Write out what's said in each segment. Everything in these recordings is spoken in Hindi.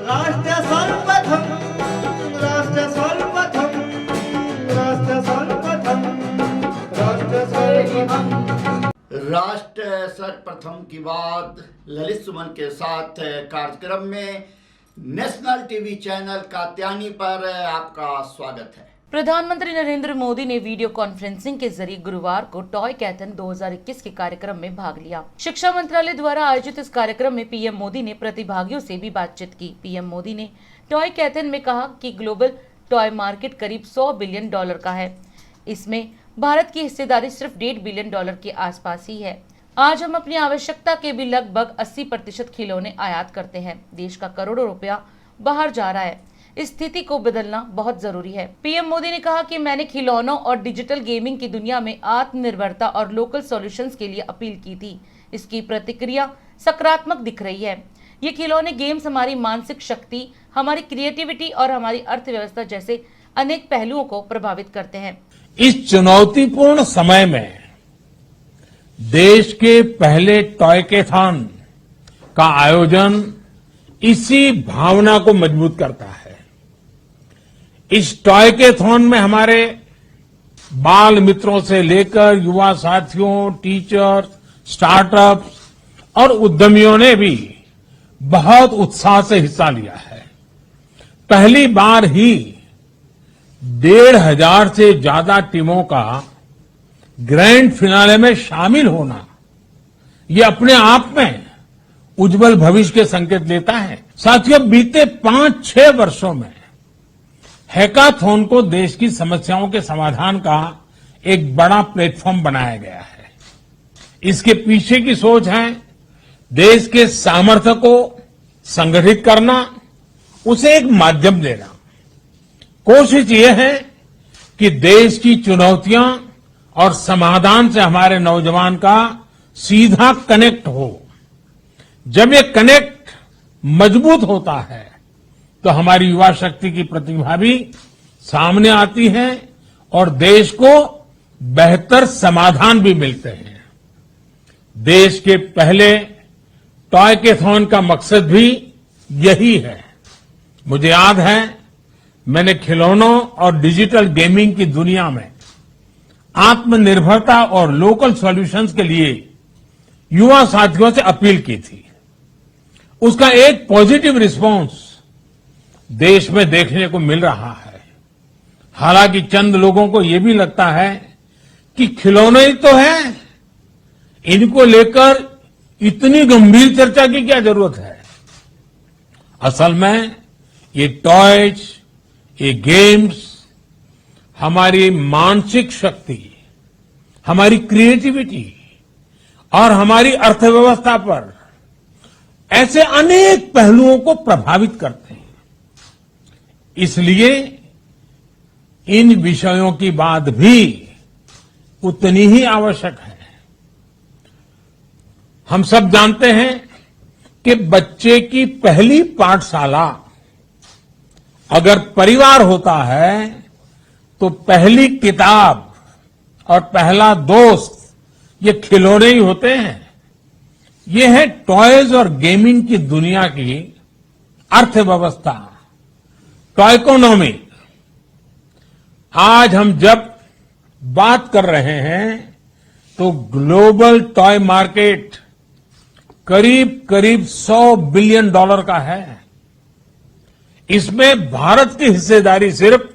राष्ट्र सर्वप्रथम राष्ट्र सर्वप्रथम राष्ट्र सर्वप्रथम राष्ट्र सर्वप्रथम। राष्ट्र सर्वप्रथम की बात ललित सुमन के साथ कार्यक्रम में नेशनल टीवी चैनल कात्यायनी पर आपका स्वागत है। प्रधानमंत्री नरेंद्र मोदी ने वीडियो कॉन्फ्रेंसिंग के जरिए गुरुवार को टॉय कैथन 2021 के कार्यक्रम में भाग लिया। शिक्षा मंत्रालय द्वारा आयोजित इस कार्यक्रम में पीएम मोदी ने प्रतिभागियों से भी बातचीत की। पीएम मोदी ने टॉय कैथन में कहा कि ग्लोबल टॉय मार्केट करीब $100 बिलियन का है। इसमें भारत की हिस्सेदारी सिर्फ $1.5 बिलियन के आसपास ही है। आज हम अपनी आवश्यकता के भी लगभग 80% खिलौने आयात करते हैं। देश का करोड़ों रुपया बाहर जा रहा है। इस स्थिति को बदलना बहुत जरूरी है। पीएम मोदी ने कहा कि मैंने खिलौनों और डिजिटल गेमिंग की दुनिया में आत्मनिर्भरता और लोकल सॉल्यूशंस के लिए अपील की थी। इसकी प्रतिक्रिया सकारात्मक दिख रही है। ये खिलौने गेम्स हमारी मानसिक शक्ति, हमारी क्रिएटिविटी और हमारी अर्थव्यवस्था जैसे अनेक पहलुओं को प्रभावित करते हैं। इस चुनौतीपूर्ण समय में देश के पहले टॉयकेथॉन का आयोजन इसी भावना को मजबूत करता है। इस टॉयकेथॉन में हमारे बाल मित्रों से लेकर युवा साथियों, टीचर्स, स्टार्टअप्स और उद्यमियों ने भी बहुत उत्साह से हिस्सा लिया है। पहली बार ही 1,500 से ज्यादा टीमों का ग्रैंड फिनाले में शामिल होना, ये अपने आप में उज्जवल भविष्य के संकेत देता है। साथियों, बीते 5-6 वर्षों में हैकाथॉन को देश की समस्याओं के समाधान का एक बड़ा प्लेटफॉर्म बनाया गया है। इसके पीछे की सोच है देश के सामर्थ्य को संगठित करना, उसे एक माध्यम देना। कोशिश ये है कि देश की चुनौतियां और समाधान से हमारे नौजवान का सीधा कनेक्ट हो। जब ये कनेक्ट मजबूत होता है तो हमारी युवा शक्ति की प्रतिभा भी सामने आती है और देश को बेहतर समाधान भी मिलते हैं। देश के पहले टॉयकेथॉन का मकसद भी यही है। मुझे याद है, मैंने खिलौनों और डिजिटल गेमिंग की दुनिया में आत्मनिर्भरता और लोकल सॉल्यूशंस के लिए युवा साथियों से अपील की थी। उसका एक पॉजिटिव रिस्पांस देश में देखने को मिल रहा है। हालांकि चंद लोगों को यह भी लगता है कि खिलौने ही तो है, इनको लेकर इतनी गंभीर चर्चा की क्या जरूरत है। असल में ये टॉयज, ये गेम्स हमारी मानसिक शक्ति, हमारी क्रिएटिविटी और हमारी अर्थव्यवस्था पर ऐसे अनेक पहलुओं को प्रभावित करते हैं। इसलिए इन विषयों की बात भी उतनी ही आवश्यक है। हम सब जानते हैं कि बच्चे की पहली पाठशाला अगर परिवार होता है तो पहली किताब और पहला दोस्त ये खिलौने ही होते हैं। ये है टॉयज और गेमिंग की दुनिया की अर्थव्यवस्था, टॉयकोनॉमी। आज हम जब बात कर रहे हैं तो ग्लोबल टॉय मार्केट करीब $100 बिलियन का है। इसमें भारत की हिस्सेदारी सिर्फ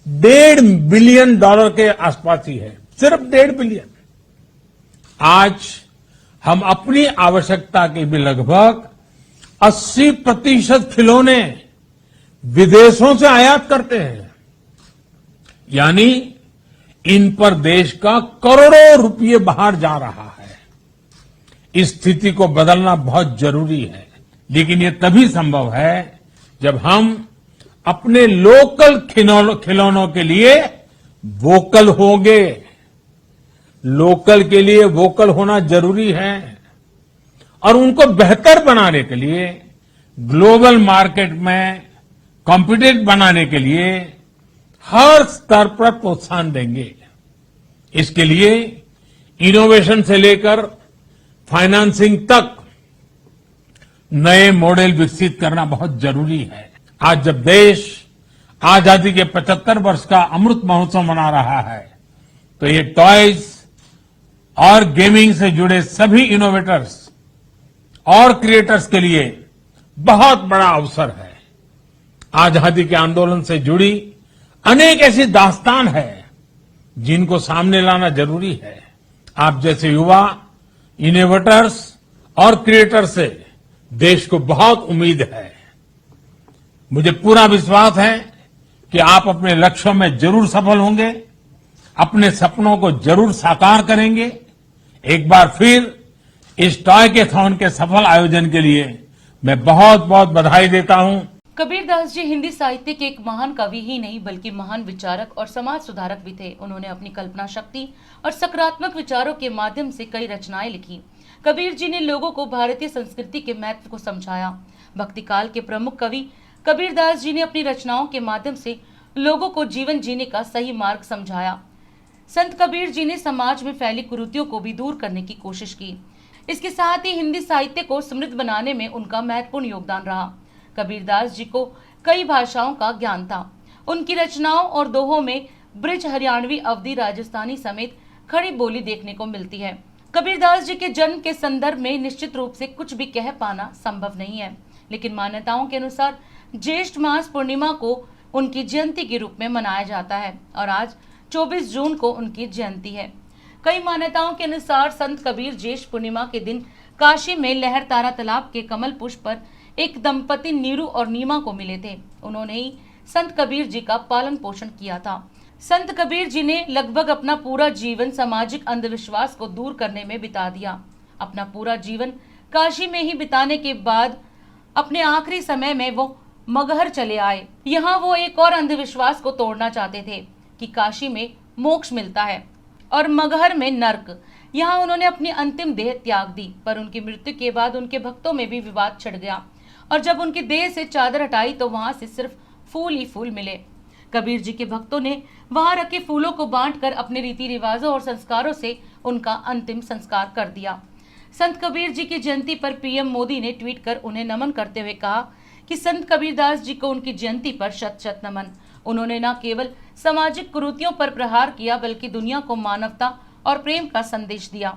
$1.5 बिलियन के आसपास ही है, सिर्फ 1.5 बिलियन। आज हम अपनी आवश्यकता के भी लगभग 80% खिलौने विदेशों से आयात करते हैं। यानी इन पर देश का करोड़ों रुपये बाहर जा रहा है। इस स्थिति को बदलना बहुत जरूरी है, लेकिन ये तभी संभव है जब हम अपने लोकल खिलौनों के लिए वोकल होंगे। लोकल के लिए वोकल होना जरूरी है और उनको बेहतर बनाने के लिए, ग्लोबल मार्केट में कॉम्पिटेटिव बनाने के लिए हर स्तर पर प्रोत्साहन देंगे। इसके लिए इनोवेशन से लेकर फाइनेंसिंग तक नए मॉडल विकसित करना बहुत जरूरी है। आज जब देश आजादी के 75 वर्ष का अमृत महोत्सव मना रहा है, तो ये टॉयज और गेमिंग से जुड़े सभी इनोवेटर्स और क्रिएटर्स के लिए बहुत बड़ा अवसर है। आजादी के आंदोलन से जुड़ी अनेक ऐसी दास्तान है जिनको सामने लाना जरूरी है। आप जैसे युवा इनोवेटर्स और क्रिएटर्स से देश को बहुत उम्मीद है। मुझे पूरा विश्वास है कि आप अपने लक्ष्यों में जरूर सफल होंगे, अपने सपनों को जरूर साकार करेंगे। एक बार फिर इस टॉयकथॉन के सफल आयोजन के लिए मैं बहुत बहुत बधाई देता हूं। कबीरदास जी हिंदी साहित्य के एक महान कवि ही नहीं बल्कि महान विचारक और समाज सुधारक भी थे। उन्होंने अपनी कल्पना शक्ति और सकारात्मक विचारों के माध्यम से कई रचनाएं लिखी। कबीर जी ने लोगों को भारतीय संस्कृति के महत्व को समझाया। भक्ति काल के प्रमुख कवि कबीरदास जी ने अपनी रचनाओं के माध्यम से लोगों को जीवन जीने का सही मार्ग समझाया। संत कबीर जी ने समाज में फैली कुरीतियों को भी दूर करने की कोशिश की। इसके साथ ही हिंदी साहित्य को समृद्ध बनाने में उनका महत्वपूर्ण योगदान रहा। कबीरदास जी को कई भाषाओं का ज्ञान था। उनकी रचनाओं और दोहों में ब्रिज, हरियाणवी, अवधी, राजस्थानी समेत खड़ी बोली देखने को मिलती है। कबीरदास जी के जन्म के संदर्भ में निश्चित रूप से कुछ भी कह पाना संभव नहीं है, लेकिन मान्यताओं के अनुसार ज्येष्ठ मास पूर्णिमा को उनकी जयंती के रूप में मनाया जाता है और आज 24 जून को उनकी जयंती है। कई मान्यताओं के अनुसार संत कबीर ज्येष्ठ पूर्णिमा के दिन काशी में लहर तारा तालाब के कमल पुष्प पर एक दंपति नीरू और नीमा को मिले थे। उन्होंने ही संत कबीर जी का पालन पोषण किया था। संत कबीर जी ने लगभग अपना पूरा जीवन सामाजिक अंधविश्वास को दूर करने में बिता दिया। अपना पूरा जीवन काशी में ही बिताने के बाद अपने आखिरी समय में वो मगहर चले आए। यहाँ वो एक और अंधविश्वास को तोड़ना चाहते थे कि काशी में मोक्ष मिलता है और मगहर में नर्क। यहाँ उन्होंने अपनी अंतिम देह त्याग दी, पर उनकी मृत्यु के बाद उनके भक्तों में भी विवाद छिड़ गया और जब उनकी देह से चादर हटाई तो वहां से सिर्फ फूल ही फूल मिले। कबीर जी के भक्तों ने वहां रखे फूलों को बांटकर अपने रीति रिवाजों और संस्कारों से उनका अंतिम संस्कार कर दिया। संत कबीर जी की जयंती पर पीएम मोदी ने ट्वीट कर उन्हें नमन करते हुए कहा कि संत कबीरदास जी को उनकी जयंती पर शत शत नमन। उन्होंने न केवल सामाजिक कुरीतियों पर प्रहार किया बल्कि दुनिया को मानवता और प्रेम का संदेश दिया।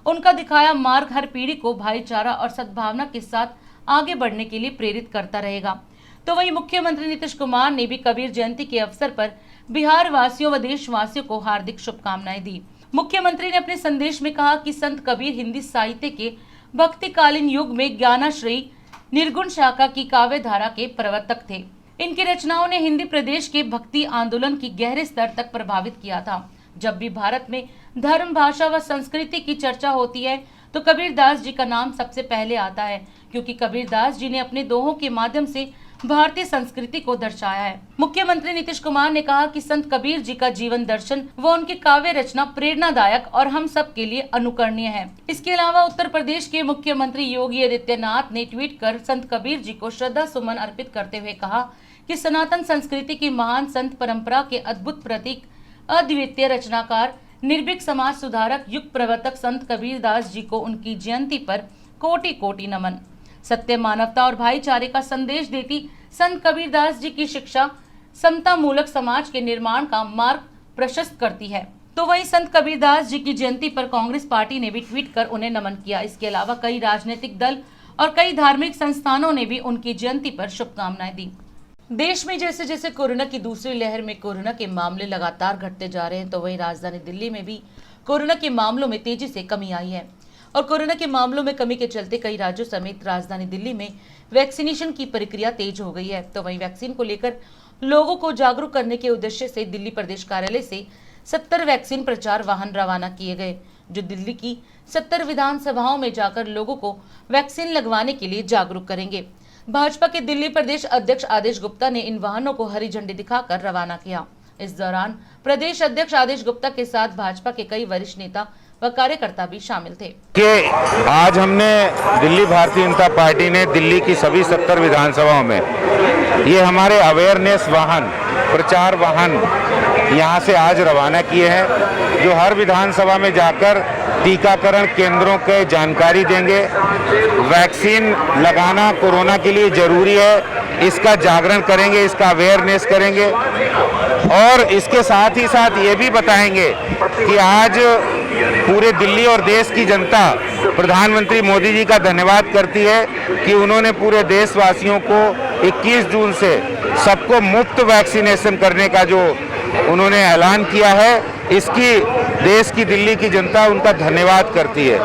उनका दिखाया मार्ग हर पीढ़ी को भाईचारा और सद्भावना के साथ आगे बढ़ने के लिए प्रेरित करता रहेगा। तो वहीं मुख्यमंत्री नीतीश कुमार ने भी कबीर जयंती के अवसर पर बिहार वासियों व देशवासियों को हार्दिक शुभकामनाएं दी। मुख्यमंत्री ने अपने संदेश में कहा कि संत कबीर हिंदी साहित्य के भक्तिकालीन युग में ज्ञानाश्रयी निर्गुण शाखा की काव्य धारा के प्रवर्तक थे। इनकी रचनाओं ने हिंदी प्रदेश के भक्ति आंदोलन की गहरे स्तर तक प्रभावित किया था। जब भी भारत में धर्म, भाषा व संस्कृति की चर्चा होती है तो कबीरदास जी का नाम सबसे पहले आता है, क्योंकि कबीरदास जी ने अपने दोहों के माध्यम से भारतीय संस्कृति को दर्शाया है। मुख्यमंत्री नीतीश कुमार ने कहा कि संत कबीर जी का जीवन दर्शन व उनकी काव्य रचना प्रेरणादायक और हम सब के लिए अनुकरणीय है। इसके अलावा उत्तर प्रदेश के मुख्यमंत्री योगी आदित्यनाथ ने ट्वीट कर संत कबीर जी को श्रद्धा सुमन अर्पित करते हुए कहा कि सनातन संस्कृति की महान संत परंपरा के अद्भुत प्रतीक, अद्वितीय रचनाकार, निर्भीक समाज सुधारक, युग प्रवर्तक संत कबीरदास जी को उनकी जयंती पर कोटि कोटि नमन। सत्य, मानवता और भाईचारे का संदेश देती संत कबीरदास जी की शिक्षा समता मूलक समाज के निर्माण का मार्ग प्रशस्त करती है। तो वहीं संत कबीरदास जी की जयंती पर कांग्रेस पार्टी ने भी ट्वीट कर उन्हें नमन किया। इसके अलावा कई राजनीतिक दल और कई धार्मिक संस्थानों ने भी उनकी जयंती पर शुभकामनाएं दी। देश में जैसे जैसे कोरोना की दूसरी लहर में कोरोना के मामले लगातार घटते जा रहे हैं, तो वहीं राजधानी दिल्ली में भी कोरोना के मामलों में तेजी से कमी आई है और कोरोना के मामलों में कमी के चलते कई राज्यों समेत राजधानी दिल्ली में वैक्सीनेशन की प्रक्रिया तेज हो गई है। तो वहीं वैक्सीन को लेकर लोगों को जागरूक करने के उद्देश्य से दिल्ली प्रदेश कार्यालय से 70 वैक्सीन प्रचार वाहन रवाना किए गए, जो दिल्ली की 70 विधानसभाओं में जाकर लोगों को वैक्सीन लगवाने के लिए जागरूक करेंगे। भाजपा के दिल्ली प्रदेश अध्यक्ष आदेश गुप्ता ने इन वाहनों को हरी झंडी दिखाकर रवाना किया। इस दौरान प्रदेश अध्यक्ष आदेश गुप्ता के साथ भाजपा के कई वरिष्ठ नेता व कार्यकर्ता भी शामिल थे। आज हमने दिल्ली भारतीय जनता पार्टी ने दिल्ली की सभी 70 विधानसभाओं में ये हमारे अवेयरनेस वाहन, प्रचार वाहन यहाँ से आज रवाना किए हैं, जो हर विधानसभा में जाकर टीकाकरण केंद्रों के जानकारी देंगे। वैक्सीन लगाना कोरोना के लिए जरूरी है, इसका जागरण करेंगे, इसका अवेयरनेस करेंगे और इसके साथ ही साथ ये भी बताएंगे कि आज पूरे दिल्ली और देश की जनता प्रधानमंत्री मोदी जी का धन्यवाद करती है कि उन्होंने पूरे देशवासियों को 21 जून से सबको मुफ्त वैक्सीनेशन करने का जो उन्होंने ऐलान किया है, इसकी देश की दिल्ली की जनता उनका धन्यवाद करती है।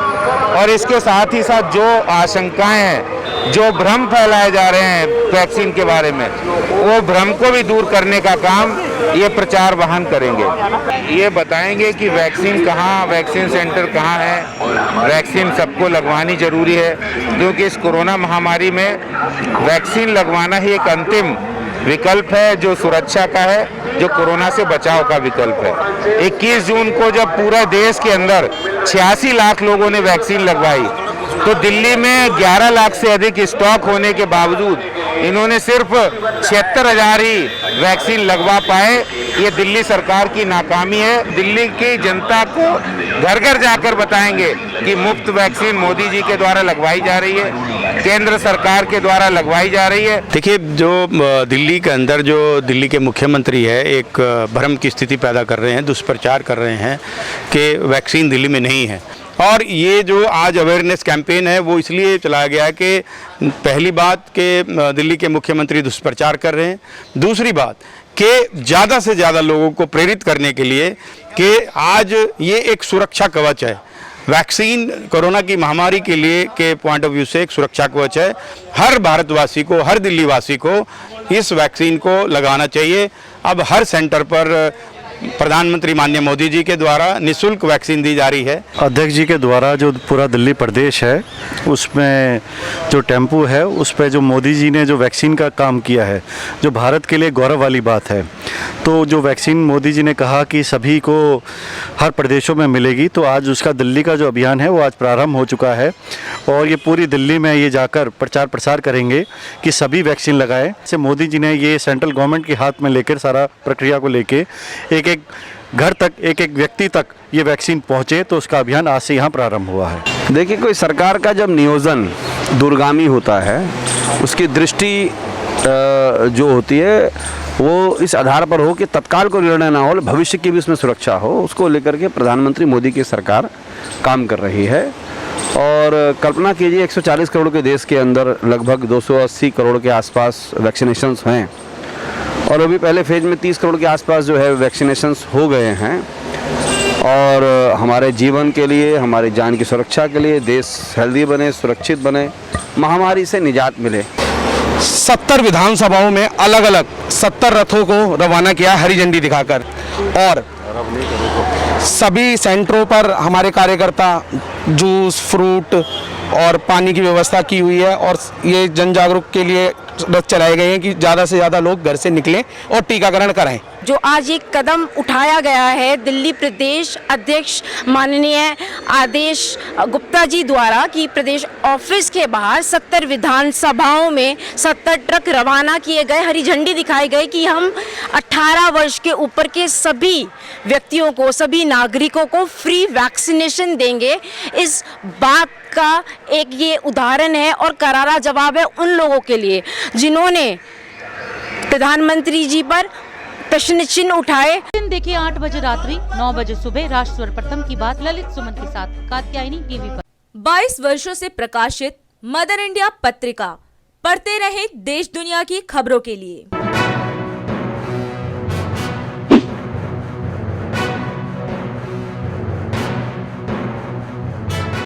और इसके साथ ही साथ जो आशंकाएं हैं, जो भ्रम फैलाए जा रहे हैं वैक्सीन के बारे में, वो भ्रम को भी दूर करने का काम ये प्रचार वाहन करेंगे। ये बताएंगे कि वैक्सीन कहाँ, वैक्सीन सेंटर कहाँ है। वैक्सीन सबको लगवानी जरूरी है क्योंकि इस कोरोना महामारी में वैक्सीन लगवाना ही एक अंतिम विकल्प है जो सुरक्षा का है, जो कोरोना से बचाव का विकल्प है। 21 जून को जब पूरे देश के अंदर 86 लाख लोगों ने वैक्सीन लगवाई तो दिल्ली में 11 लाख से अधिक स्टॉक होने के बावजूद इन्होंने सिर्फ 76,000 ही वैक्सीन लगवा पाए। ये दिल्ली सरकार की नाकामी है। दिल्ली की जनता को घर घर जाकर बताएंगे कि मुफ्त वैक्सीन मोदी जी के द्वारा लगवाई जा रही है, केंद्र सरकार के द्वारा लगवाई जा रही है। देखिए, जो दिल्ली के अंदर जो दिल्ली के मुख्यमंत्री है, एक भ्रम की स्थिति पैदा कर रहे हैं, दुष्प्रचार कर रहे हैं कि वैक्सीन दिल्ली में नहीं है। और ये जो आज अवेयरनेस कैंपेन है वो इसलिए चलाया गया है कि पहली बात कि दिल्ली के मुख्यमंत्री दुष्प्रचार कर रहे हैं, दूसरी बात कि ज़्यादा से ज़्यादा लोगों को प्रेरित करने के लिए कि आज ये एक सुरक्षा कवच है। वैक्सीन कोरोना की महामारी के लिए के पॉइंट ऑफ व्यू से एक सुरक्षा कवच है। हर भारतवासी को, हर दिल्ली वासी को इस वैक्सीन को लगाना चाहिए। अब हर सेंटर पर प्रधानमंत्री माननीय मोदी जी के द्वारा निःशुल्क वैक्सीन दी जा रही है। अध्यक्ष जी के द्वारा जो पूरा दिल्ली प्रदेश है उसमें जो टेम्पू है उस पर जो मोदी जी ने जो वैक्सीन का काम किया है, जो भारत के लिए गौरव वाली बात है। तो जो वैक्सीन मोदी जी ने कहा कि सभी को हर प्रदेशों में मिलेगी, तो आज उसका दिल्ली का जो अभियान है वो आज प्रारंभ हो चुका है और ये पूरी दिल्ली में ये जाकर प्रचार प्रसार करेंगे कि सभी वैक्सीन लगाएं। से मोदी जी ने ये सेंट्रल गवर्नमेंट के हाथ में लेकर सारा प्रक्रिया को लेके एक एक घर तक, एक एक व्यक्ति तक ये वैक्सीन पहुंचे, तो उसका अभियान आज से यहाँ प्रारंभ हुआ है। देखिए, कोई सरकार का जब नियोजन दूरगामी होता है, उसकी दृष्टि जो होती है वो इस आधार पर हो कि तत्काल को निर्णय ना हो, भविष्य की भी उसमें सुरक्षा हो, उसको लेकर के प्रधानमंत्री मोदी की सरकार काम कर रही है। और कल्पना कीजिए 140 करोड़ के देश के अंदर लगभग 280 करोड़ के आसपास वैक्सीनेशंस हैं और अभी पहले फेज में 30 करोड़ के आसपास जो है वैक्सीनेशंस हो गए हैं। और हमारे जीवन के लिए, हमारी जान की सुरक्षा के लिए, देश हेल्दी बने, सुरक्षित बने, महामारी से निजात मिले। 70 विधानसभाओं में अलग अलग 70 रथों को रवाना किया हरी झंडी दिखाकर और सभी सेंटरों पर हमारे कार्यकर्ता जूस, फ्रूट और पानी की व्यवस्था की हुई है और ये जन जागरूक के लिए रथ चलाए गए हैं कि ज़्यादा से ज़्यादा लोग घर से निकलें और टीकाकरण कराएं। जो आज एक कदम उठाया गया है दिल्ली प्रदेश अध्यक्ष माननीय आदेश गुप्ता जी द्वारा कि प्रदेश ऑफिस के बाहर 70 विधानसभाओं में 70 ट्रक रवाना किए गए, हरी झंडी दिखाई गई कि हम 18 वर्ष के ऊपर के सभी व्यक्तियों को, सभी नागरिकों को फ्री वैक्सीनेशन देंगे। इस बात का एक ये उदाहरण है और करारा जवाब है उन लोगों के लिए जिन्होंने प्रधानमंत्री जी पर प्रश्न चिन्ह उठाए। दिन देखिए 8 बजे रात्रि 9 बजे सुबह राष्ट्र सर्वप्रथम की बात ललित सुमन के साथ कात्यायनी टीवी पर। 22 वर्षों से प्रकाशित मदर इंडिया पत्रिका, पढ़ते रहे देश दुनिया की खबरों के लिए।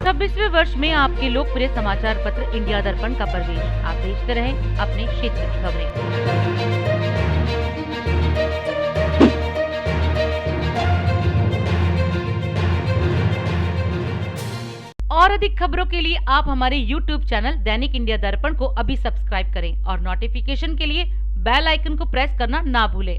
26वें वर्ष में आपके लोकप्रिय समाचार पत्र इंडिया दर्पण का प्रवेश। आप देखते रहें अपने क्षेत्र की खबरें। और अधिक खबरों के लिए आप हमारे YouTube चैनल दैनिक इंडिया दर्पण को अभी सब्सक्राइब करें और नोटिफिकेशन के लिए बेल आइकन को प्रेस करना ना भूलें।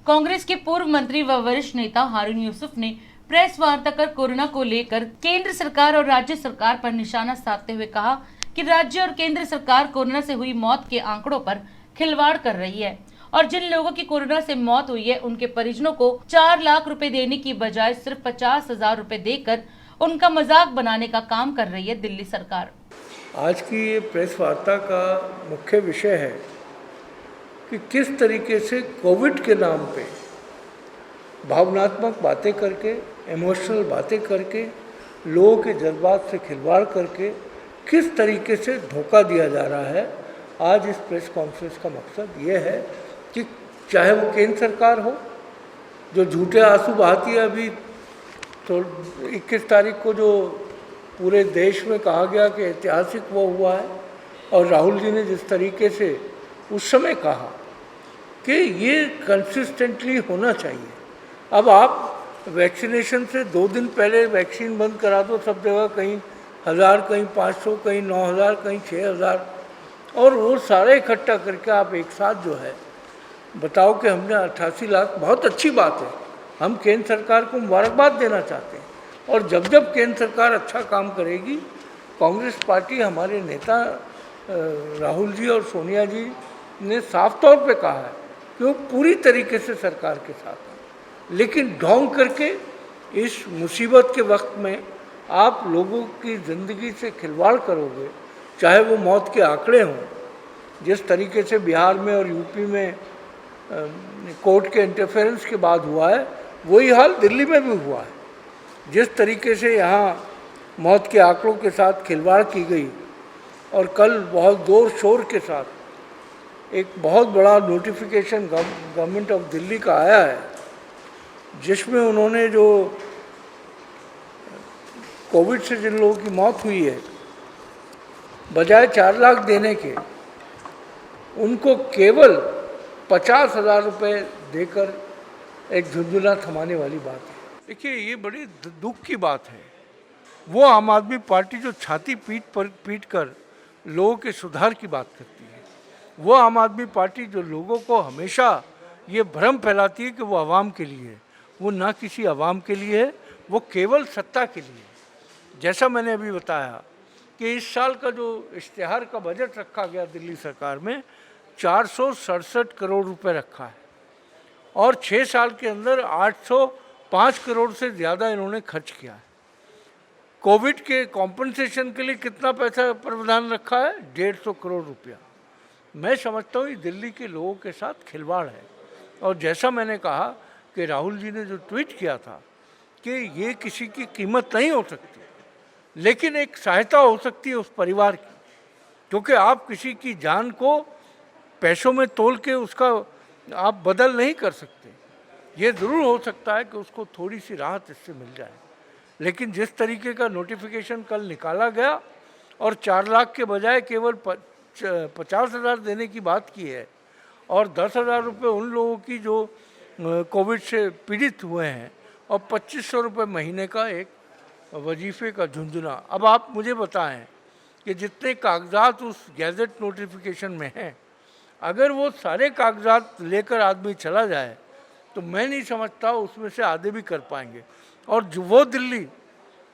कांग्रेस के पूर्व मंत्री व वरिष्ठ नेता हारून यूसुफ ने प्रेस वार्ता कर कोरोना को लेकर केंद्र सरकार और राज्य सरकार पर निशाना साधते हुए कहा कि राज्य और केंद्र सरकार कोरोना से हुई मौत के आंकड़ों पर खिलवाड़ कर रही है और जिन लोगों की कोरोना से मौत हुई है उनके परिजनों को 4 लाख रुपए देने की बजाय सिर्फ 50,000 रुपए देकर उनका मजाक बनाने का काम कर रही है दिल्ली सरकार। आज की ये प्रेस वार्ता का मुख्य विषय है कि किस तरीके से कोविड के नाम पे भावनात्मक बातें करके, इमोशनल बातें करके, लोगों के जज्बात से खिलवाड़ करके किस तरीके से धोखा दिया जा रहा है। आज इस प्रेस कॉन्फ्रेंस का मकसद ये है कि चाहे वो केंद्र सरकार हो जो झूठे आंसू बहाती है, अभी तो 21 तारीख को जो पूरे देश में कहा गया कि ऐतिहासिक वो हुआ है, और राहुल जी ने जिस तरीके से उस समय कहा कि ये कंसिस्टेंटली होना चाहिए। अब आप वैक्सीनेशन से 2 दिन पहले वैक्सीन बंद करा दो सब जगह, कहीं 1000, कहीं 500, कहीं 9000, कहीं 6000, और वो सारे इकट्ठा करके आप एक साथ जो है बताओ कि हमने 88 लाख, बहुत अच्छी बात है, हम केंद्र सरकार को मुबारकबाद देना चाहते हैं। और जब जब केंद्र सरकार अच्छा काम करेगी, कांग्रेस पार्टी, हमारे नेता राहुल जी और सोनिया जी ने साफ तौर पे कहा है कि वो पूरी तरीके से सरकार के साथ हैं। लेकिन ढोंग करके इस मुसीबत के वक्त में आप लोगों की ज़िंदगी से खिलवाड़ करोगे, चाहे वो मौत के आंकड़े हों, जिस तरीके से बिहार में और यूपी में कोर्ट के इंटरफेरेंस के बाद हुआ है, वही हाल दिल्ली में भी हुआ है। जिस तरीके से यहाँ मौत के आंकड़ों के साथ खिलवाड़ की गई, और कल बहुत ज़ोर शोर के साथ एक बहुत बड़ा नोटिफिकेशन गवर्नमेंट ऑफ दिल्ली का आया है, जिसमें उन्होंने जो कोविड से जिन लोगों की मौत हुई है, बजाय 4 लाख देने के उनको केवल 50,000 रुपये देकर एक झुंझुना थमाने वाली बात है। देखिए, ये बड़ी दुख की बात है। वो आम आदमी पार्टी जो छाती पीट कर लोगों के सुधार की बात करती है, वो आम आदमी पार्टी जो लोगों को हमेशा ये भ्रम फैलाती है कि वो आवाम के लिए है, वो ना किसी आवाम के लिए है, वो केवल सत्ता के लिए है। जैसा मैंने अभी बताया कि इस साल का जो इश्तिहार का बजट रखा गया दिल्ली सरकार में, 467 करोड़ रुपए रखा है, और 6 साल के अंदर 805 करोड़ से ज़्यादा इन्होंने खर्च किया है। कोविड के कॉम्पनसेशन के लिए कितना पैसा प्रावधान रखा है? 150 करोड़ रुपया। मैं समझता हूँ दिल्ली के लोगों के साथ खिलवाड़ है। और जैसा मैंने कहा कि राहुल जी ने जो ट्वीट किया था कि ये किसी की कीमत नहीं हो सकती, लेकिन एक सहायता हो सकती है उस परिवार की, क्योंकि आप किसी की जान को पैसों में तोल के उसका आप बदल नहीं कर सकते। ये ज़रूर हो सकता है कि उसको थोड़ी सी राहत इससे मिल जाए, लेकिन जिस तरीके का नोटिफिकेशन कल निकाला गया और 4 लाख के बजाय केवल 50,000 देने की बात की है, और 10,000 रुपये उन लोगों की जो कोविड से पीड़ित हुए हैं, और 2500 रुपये महीने का एक वजीफे का झुंझुना। अब आप मुझे बताएं कि जितने कागजात उस गैजेट नोटिफिकेशन में हैं, अगर वो सारे कागजात लेकर आदमी चला जाए तो मैं नहीं समझता उसमें से आधे भी कर पाएंगे। और जो वो दिल्ली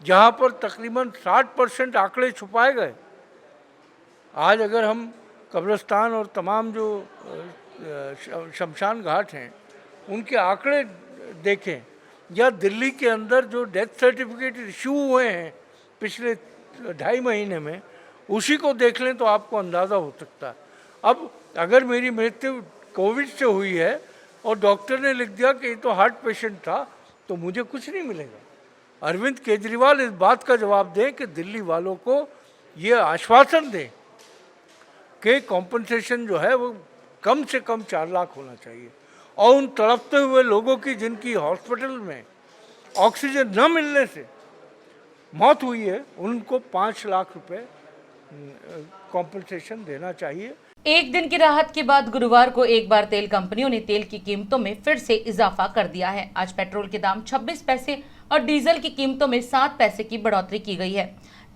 जहाँ पर तकरीबन 60% आंकड़े छुपाए गए, आज अगर हम कब्रिस्तान और तमाम जो शमशान घाट हैं उनके आंकड़े देखें, या दिल्ली के अंदर जो डेथ सर्टिफिकेट इशू हुए हैं पिछले 2.5 महीने में, उसी को देख लें तो आपको अंदाज़ा हो सकता है। अब अगर मेरी मृत्यु कोविड से हुई है और डॉक्टर ने लिख दिया कि ये तो हार्ट पेशेंट था, तो मुझे कुछ नहीं मिलेगा। अरविंद केजरीवाल इस बात का जवाब दें कि दिल्ली वालों को ये आश्वासन दें कि कॉम्पनसेशन जो है वो कम से कम 4 लाख होना चाहिए, और उन तड़पते हुए लोगों की जिनकी हॉस्पिटल में ऑक्सीजन न मिलने से मौत हुई है, उनको 5 लाख रुपए कॉम्पनसेशन देना चाहिए। एक दिन की राहत के बाद गुरुवार को एक बार तेल कंपनियों ने तेल की कीमतों में फिर से इजाफा कर दिया है। आज पेट्रोल के दाम 26 पैसे और डीजल की कीमतों में 7 पैसे की बढ़ोतरी की गई है।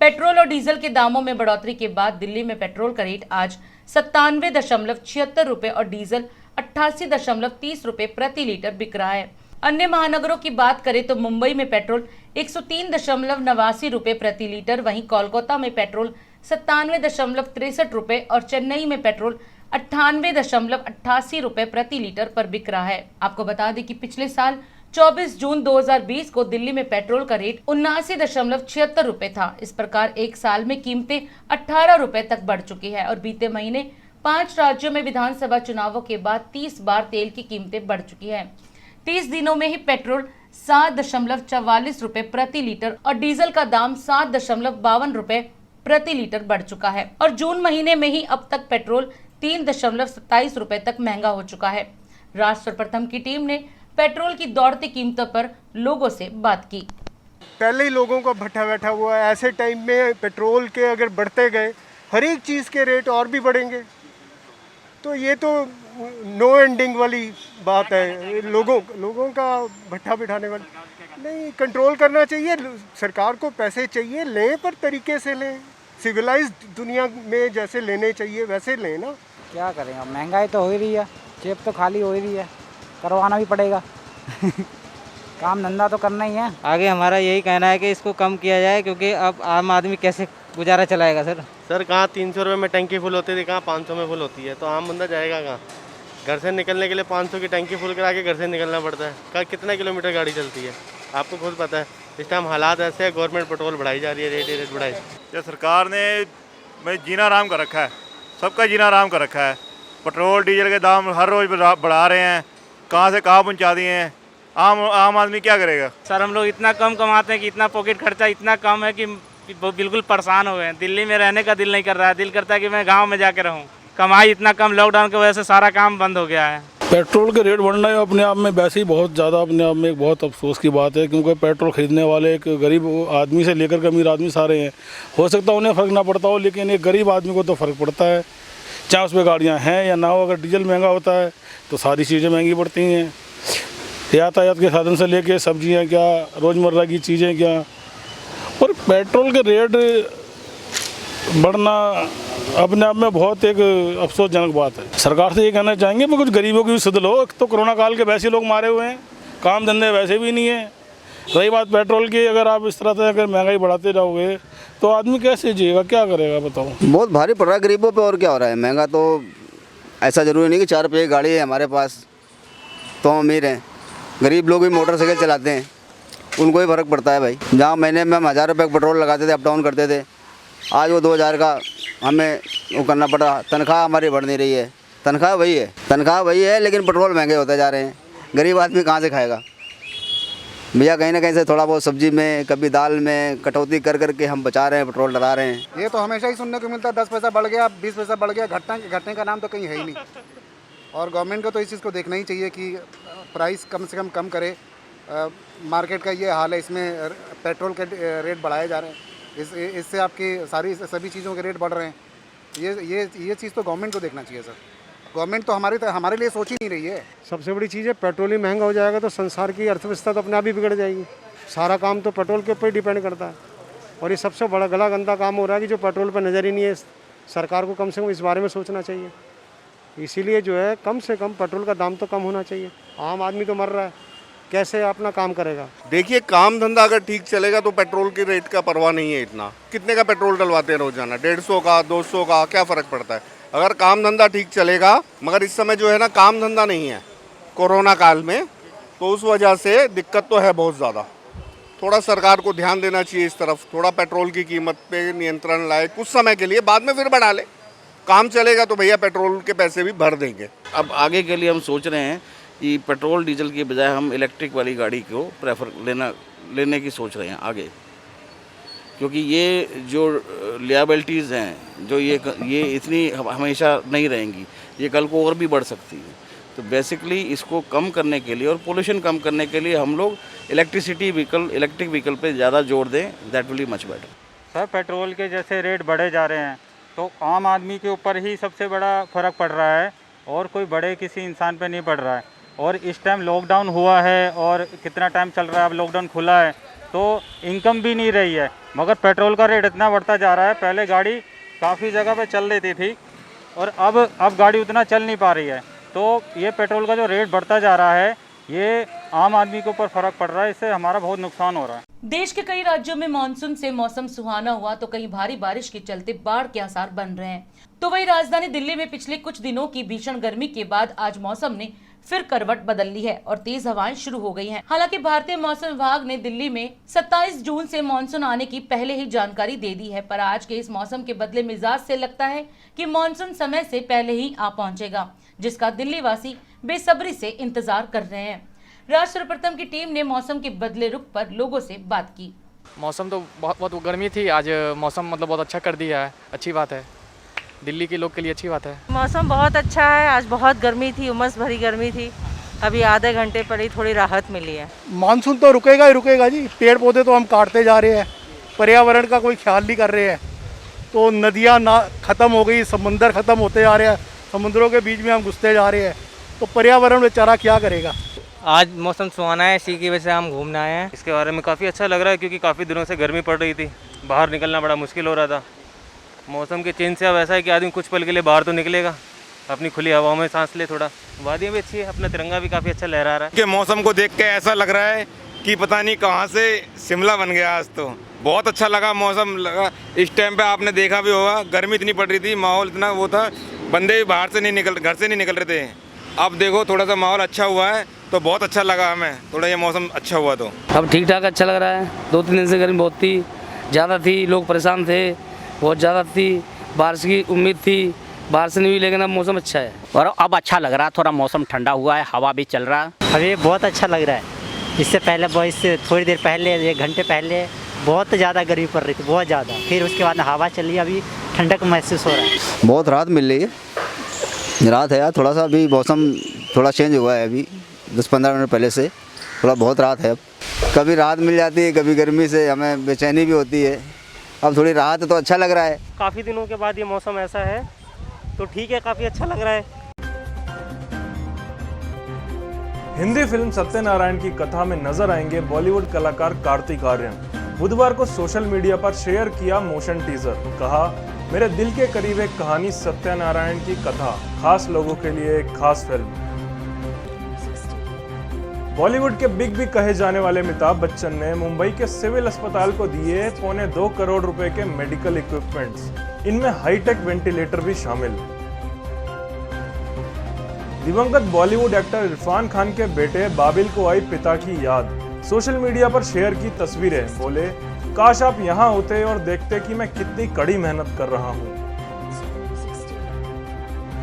पेट्रोल और डीजल के दामों में बढ़ोतरी के बाद दिल्ली में पेट्रोल का रेट आज 97.76 रुपए और डीजल 88.30 रुपए प्रति लीटर बिक रहा है। अन्य महानगरों की बात करें तो मुंबई में पेट्रोल 103.89 रुपए प्रति लीटर, वहीं कोलकाता में पेट्रोल 97.63 रुपए और चेन्नई में पेट्रोल 98.88 रुपए प्रति लीटर पर बिक रहा है। आपको बता दें कि पिछले साल 24 जून 2020 को दिल्ली में पेट्रोल का रेट 79.76 रुपए था। इस प्रकार एक साल में कीमतें 18 रुपए तक बढ़ चुकी है और बीते महीने 5 राज्यों में विधानसभा चुनावों के बाद 30 बार तेल की कीमतें बढ़ चुकी है। 30 दिनों में ही पेट्रोल 7.44 रुपए प्रति लीटर और डीजल का दाम 7.52 रुपए प्रति लीटर बढ़ चुका है और जून महीने में ही अब तक पेट्रोल 3.27 रुपए तक महंगा हो चुका है। राष्ट्र प्रथम की टीम ने पेट्रोल की दौड़ती कीमतों पर लोगों से बात की। पहले ही लोगों का भट्ठा बैठा हुआ है, ऐसे टाइम में पेट्रोल के अगर बढ़ते गए हर एक चीज़ के रेट और भी बढ़ेंगे तो ये तो नो एंडिंग वाली बात है। लोगों का भट्ठा बिठाने वाली नहीं, कंट्रोल करना चाहिए। सरकार को पैसे चाहिए, लें पर तरीके से लें, सिविलाइज्ड दुनिया में जैसे लेने चाहिए वैसे लें ना। क्या करेंगे, महंगाई तो हो ही रही है, जेब तो खाली हो ही रही है, करवाना भी पड़ेगा काम धंधा तो करना ही है। आगे हमारा यही कहना है कि इसको कम किया जाए, क्योंकि अब आम आदमी कैसे गुजारा चलाएगा सर कहाँ 300 रुपये में टंकी फुल होती थी, कहाँ 500 में फुल होती है, तो आम बंदा जाएगा कहाँ। घर से निकलने के लिए 500 की टंकी फुल करा के घर से निकलना पड़ता है। कितना किलोमीटर गाड़ी चलती है आपको खुद पता है। इस टाइम हालात ऐसे है, गवर्नमेंट पेट्रोल बढ़ाई जा रही है, रेट बढ़ाई। ये सरकार ने जीना आराम कर रखा है, सबका जीना आराम कर रखा है। पेट्रोल डीजल के दाम हर रोज़ बढ़ा रहे हैं, कहाँ से कहाँ पहुँचा दिए हैं। आम आदमी क्या करेगा सर। हम लोग इतना कम कमाते हैं कि इतना पॉकेट खर्चा इतना कम है कि बिल्कुल परेशान हो गए हैं। दिल्ली में रहने का दिल नहीं कर रहा है, दिल करता है कि मैं गाँव में जाके रहूँ। कमाई इतना कम, लॉकडाउन की वजह से सारा काम बंद हो गया है। पेट्रोल के रेट बढ़ना है अपने आप में वैसे ही बहुत ज़्यादा अपने आप में एक बहुत अफसोस की बात है, क्योंकि पेट्रोल खरीदने वाले एक गरीब आदमी से लेकर के अमीर आदमी सारे हैं। हो सकता है उन्हें फ़र्क ना पड़ता हो, लेकिन एक गरीब आदमी को तो फ़र्क पड़ता है, चाहे उसमें गाड़ियाँ हैं या ना हो। अगर डीजल महंगा होता है तो सारी चीज़ें महंगी पड़ती हैं, यातायात के साधन से लेके सब्जियाँ क्या, रोज़मर्रा की चीज़ें क्या। और पेट्रोल के रेट बढ़ना अपने आप में बहुत एक अफसोसजनक बात है। सरकार से ये कहना चाहेंगे कि कुछ गरीबों की भी सुध लो। तो कोरोना काल के वैसे लोग मारे हुए हैं, काम धंधे वैसे भी नहीं है। रही बात पेट्रोल की, अगर आप इस तरह से अगर महंगाई बढ़ाते जाओगे तो आदमी कैसे जिएगा, क्या करेगा बताओ। बहुत भारी पड़ रहा है गरीबों पे। और क्या हो रहा है, महंगा तो ऐसा ज़रूरी नहीं कि 4 रुपये की गाड़ी है हमारे पास तो हम अमीर हैं। गरीब लोग भी मोटरसाइकिल चलाते हैं, उनको भी फ़र्क पड़ता है भाई। जहाँ महीने में हम 1000 रुपये का पेट्रोल लगाते थे, अप डाउन करते थे, आज वो 2000 का हमें वो करना पड़ रहा। तनख्वाह हमारी बढ़ नहीं रही है, तनख्वाह वही है लेकिन पेट्रोल महंगे होते जा रहे हैं। गरीब आदमी कहाँ से खाएगा भैया। कहीं ना कहीं से थोड़ा बहुत सब्जी में, कभी दाल में कटौती कर करके हम बचा रहे हैं, पेट्रोल डला रहे हैं। ये तो हमेशा ही सुनने को मिलता है, 10 पैसा बढ़ गया, 20 पैसा बढ़ गया। घटने का नाम तो कहीं है ही नहीं। और गवर्नमेंट को तो इस चीज़ को देखना ही चाहिए कि प्राइस कम से कम करे। मार्केट का ये हाल है, इसमें पेट्रोल के रेट बढ़ाए जा रहे हैं, इससे आपकी सभी चीज़ों के रेट बढ़ रहे हैं। ये चीज़ तो गवर्नमेंट को देखना चाहिए सर। गवर्नमेंट तो हमारे लिए सोच ही नहीं रही है। सबसे बड़ी चीज़ है, पेट्रोल ही महंगा हो जाएगा तो संसार की अर्थव्यवस्था तो अपने आप ही बिगड़ जाएगी। सारा काम तो पेट्रोल के ऊपर ही डिपेंड करता है और ये सबसे बड़ा गंदा काम हो रहा है कि जो पेट्रोल पर नज़र ही नहीं है। सरकार को कम से कम इस बारे में सोचना चाहिए। इसीलिए जो है कम से कम पेट्रोल का दाम तो कम होना चाहिए। आम आदमी तो मर रहा है, कैसे अपना काम करेगा। देखिए, काम धंधा अगर ठीक चलेगा तो पेट्रोल के रेट का परवाह नहीं है। इतना कितने का पेट्रोल डलवाते हैं रोजाना, 150 का, 200 का, क्या फ़र्क पड़ता है अगर काम धंधा ठीक चलेगा। मगर इस समय जो है ना, काम धंधा नहीं है कोरोना काल में, तो उस वजह से दिक्कत तो है बहुत ज़्यादा। थोड़ा सरकार को ध्यान देना चाहिए इस तरफ, थोड़ा पेट्रोल की कीमत पे नियंत्रण लाए कुछ समय के लिए, बाद में फिर बढ़ा ले। काम चलेगा तो भैया पेट्रोल के पैसे भी भर देंगे। अब आगे के लिए हम सोच रहे हैं कि पेट्रोल डीजल के बजाय हम इलेक्ट्रिक वाली गाड़ी को लेने की सोच रहे हैं आगे, क्योंकि ये जो लियाबिलिटीज़ हैं जो ये इतनी हमेशा नहीं रहेंगी, ये कल को और भी बढ़ सकती है। तो बेसिकली इसको कम करने के लिए और पोल्यूशन कम करने के लिए हम लोग इलेक्ट्रिक व्हीकल पे ज़्यादा जोर दें, that will be much better. Sir, petrol के जैसे रेट बढ़े जा रहे हैं तो आम आदमी के ऊपर ही सबसे बड़ा फ़र्क पड़ रहा है और कोई बड़े किसी इंसान पे नहीं पड़ रहा है। और इस टाइम लॉकडाउन हुआ है और कितना टाइम चल रहा है, अब लॉकडाउन खुला है तो इनकम भी नहीं रही है, मगर पेट्रोल का रेट इतना बढ़ता जा रहा है। पहले गाड़ी काफ़ी जगह पे चल लेती थी और अब गाड़ी उतना चल नहीं पा रही है। तो ये पेट्रोल का जो रेट बढ़ता जा रहा है, ये आम आदमी के ऊपर फ़र्क पड़ रहा है, इससे हमारा बहुत नुकसान हो रहा है। देश के कई राज्यों में मानसून से मौसम सुहाना हुआ तो कहीं भारी बारिश के चलते बाढ़ के आसार बन रहे हैं। तो वही राजधानी दिल्ली में पिछले कुछ दिनों की भीषण गर्मी के बाद आज मौसम ने फिर करवट बदल ली है और तेज हवाएं शुरू हो गई हैं। हालांकि भारतीय मौसम विभाग ने दिल्ली में 27 जून से मानसून आने की पहले ही जानकारी दे दी है, पर आज के इस मौसम के बदले मिजाज से लगता है कि मानसून समय से पहले ही आ पहुंचेगा, जिसका दिल्ली वासी बेसब्री से इंतजार कर रहे हैं। राज सर्वप्रथम की टीम ने मौसम के बदले रुख पर लोगों से बात की। मौसम तो बहुत गर्मी थी, आज मौसम मतलब बहुत अच्छा कर दिया है, अच्छी बात है, दिल्ली के लोग के लिए अच्छी बात है। मौसम बहुत अच्छा है, आज बहुत गर्मी थी, उमस भरी गर्मी थी, अभी आधे घंटे पर ही थोड़ी राहत मिली है। मानसून तो रुकेगा ही रुकेगा जी, पेड़ पौधे तो हम काटते जा रहे हैं, पर्यावरण का कोई ख्याल नहीं कर रहे हैं, तो नदियाँ ना ख़त्म हो गई, समंदर ख़त्म होते जा रहे हैं, समुद्रों के बीच में हम घुसते जा रहे हैं, तो पर्यावरण बेचारा क्या करेगा। आज मौसम सुहाना है, इसी की वजह से हम घूमने आए हैं। इसके बारे में काफ़ी अच्छा लग रहा है क्योंकि काफ़ी दिनों से गर्मी पड़ रही थी, बाहर निकलना बड़ा मुश्किल हो रहा था। मौसम के चेंज से अब ऐसा है कि आदमी कुछ पल के लिए बाहर तो निकलेगा, अपनी खुली हवाओं में सांस ले, थोड़ा वादियाँ भी अच्छी है, अपना तिरंगा भी काफ़ी अच्छा लहरा रहा है। कि मौसम को देख के ऐसा लग रहा है कि पता नहीं कहाँ से शिमला बन गया। आज तो बहुत अच्छा लगा, मौसम लगा। इस टाइम पे आपने देखा भी होगा, गर्मी इतनी पड़ रही थी, माहौल इतना वो था, बंदे भी बाहर से नहीं निकल, घर से नहीं निकल रहे थे। अब देखो थोड़ा सा माहौल अच्छा हुआ है तो बहुत अच्छा लगा हमें, थोड़ा ये मौसम अच्छा हुआ तो अब ठीक ठाक अच्छा लग रहा है। 2-3 दिन से गर्मी बहुत थी, ज़्यादा थी, लोग परेशान थे, बहुत ज़्यादा थी, बारिश की उम्मीद थी, बारिश नहीं हुई, लेकिन अब मौसम अच्छा है और अब अच्छा लग रहा है, थोड़ा मौसम ठंडा हुआ है, हवा भी चल रहा है। अभी बहुत अच्छा लग रहा है। इससे पहले इससे थोड़ी देर पहले 1 घंटे पहले बहुत ज़्यादा गर्मी पड़ रही थी, बहुत ज़्यादा, फिर उसके बाद हवा चली, अभी ठंडक महसूस हो रहा है। बहुत राहत मिल रही है, राहत है यार, थोड़ा सा अभी मौसम थोड़ा चेंज हुआ है, अभी 10-15 मिनट पहले से थोड़ा बहुत राहत है। अब कभी राहत मिल जाती है, कभी गर्मी से हमें बेचैनी भी होती है, अब थोड़ी राहत है तो अच्छा लग रहा है। काफ़ी दिनों के बाद ये मौसम ऐसा है तो ठीक है, काफ़ी अच्छा लग रहा है। हिंदी फिल्म सत्यनारायण की कथा में नजर आएंगे बॉलीवुड कलाकार कार्तिक आर्यन। बुधवार को सोशल मीडिया पर शेयर किया मोशन टीजर, कहा मेरे दिल के करीब एक कहानी सत्यनारायण की कथा, खास लोगों के लिए एक खास फिल्म। बॉलीवुड के बिग बी कहे जाने वाले अमिताभ बच्चन ने मुंबई के सिविल अस्पताल को दिए 2.25 करोड़ रुपए के मेडिकल इक्विपमेंट्स, इनमें हाईटेक वेंटिलेटर भी शामिल। दिवंगत बॉलीवुड एक्टर इरफान खान के बेटे बाबिल को आई पिता की याद, सोशल मीडिया पर शेयर की तस्वीरें, बोले काश आप यहाँ होते और देखते कि मैं कितनी कड़ी मेहनत कर रहा हूँ।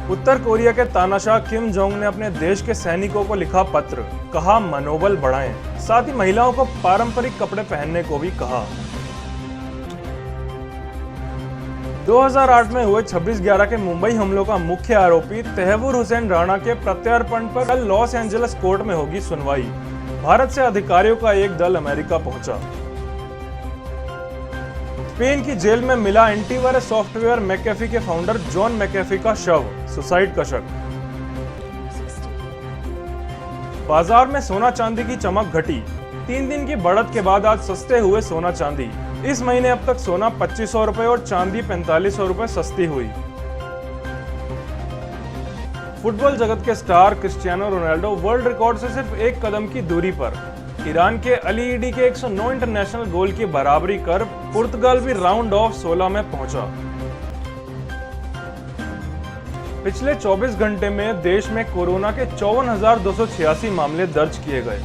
उत्तर कोरिया के तानाशाह किम जोंग ने अपने देश के सैनिकों को लिखा पत्र, कहा मनोबल बढ़ाएं, साथ ही महिलाओं को पारंपरिक कपड़े पहनने को भी कहा। 2008 में हुए 26/11 के मुंबई हमलों का मुख्य आरोपी तहव्वुर हुसैन राणा के प्रत्यार्पण पर कल लॉस एंजलिस कोर्ट में होगी सुनवाई। भारत से अधिकारियों का एक दल अमेरिका पहुंचा। स्पेन की जेल में मिला एंटीवायरस सॉफ्टवेयर मैकेफी के फाउंडर जॉन मैकेफी का शव, सुसाइड का शक। बाजार में सोना चांदी की चमक घटी, 3 दिन की बढ़त के बाद आज सस्ते हुए सोना चांदी। इस महीने अब तक सोना 2500 रुपए और चांदी 4500 रुपए सस्ती हुई। फुटबॉल जगत के star Cristiano Ronaldo world record से सिर्फ 1 कदम की दूरी पर। ईरान के अली ईडी के 109 इंटरनेशनल गोल की बराबरी कर पुर्तगाल भी राउंड ऑफ 16 में पहुंचा। पिछले 24 घंटे में देश में कोरोना के 54,286 मामले दर्ज किए गए,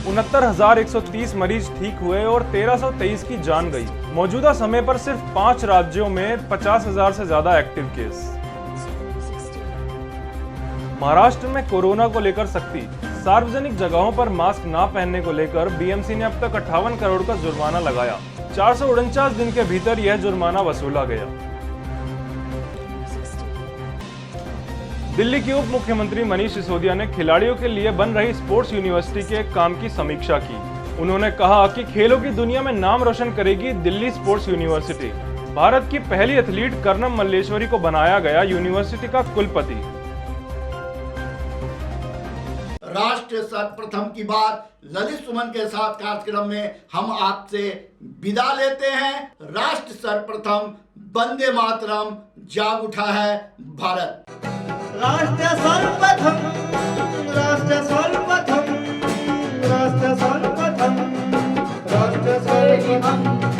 69,130 मरीज ठीक हुए और 1,323 की जान गई। मौजूदा समय पर सिर्फ 5 राज्यों में 50,000 से ज्यादा एक्टिव केस। महाराष्ट्र में कोरोना को लेकर सख्ती, सार्वजनिक जगहों पर मास्क ना पहनने को लेकर बीएमसी ने अब तक 58 करोड़ का जुर्माना लगाया। 449 दिन के भीतर यह जुर्माना वसूला गया। दिल्ली के उप मुख्यमंत्री मनीष सिसोदिया ने खिलाड़ियों के लिए बन रही स्पोर्ट्स यूनिवर्सिटी के काम की समीक्षा की। उन्होंने कहा कि खेलों की दुनिया में नाम रोशन करेगी दिल्ली स्पोर्ट्स यूनिवर्सिटी। भारत की पहली एथलीट कर्नम मल्लेश्वरी को बनाया गया यूनिवर्सिटी का कुलपति। राष्ट्र सर्वप्रथम की बात ललित सुमन के साथ कार्यक्रम में हम आपसे विदा लेते हैं। राष्ट्र सर्वप्रथम, वंदे मातरम, जाग उठा है भारत। राष्ट्र सर्वप्रथम, राष्ट्र सर्वप्रथम। करेंगे हम।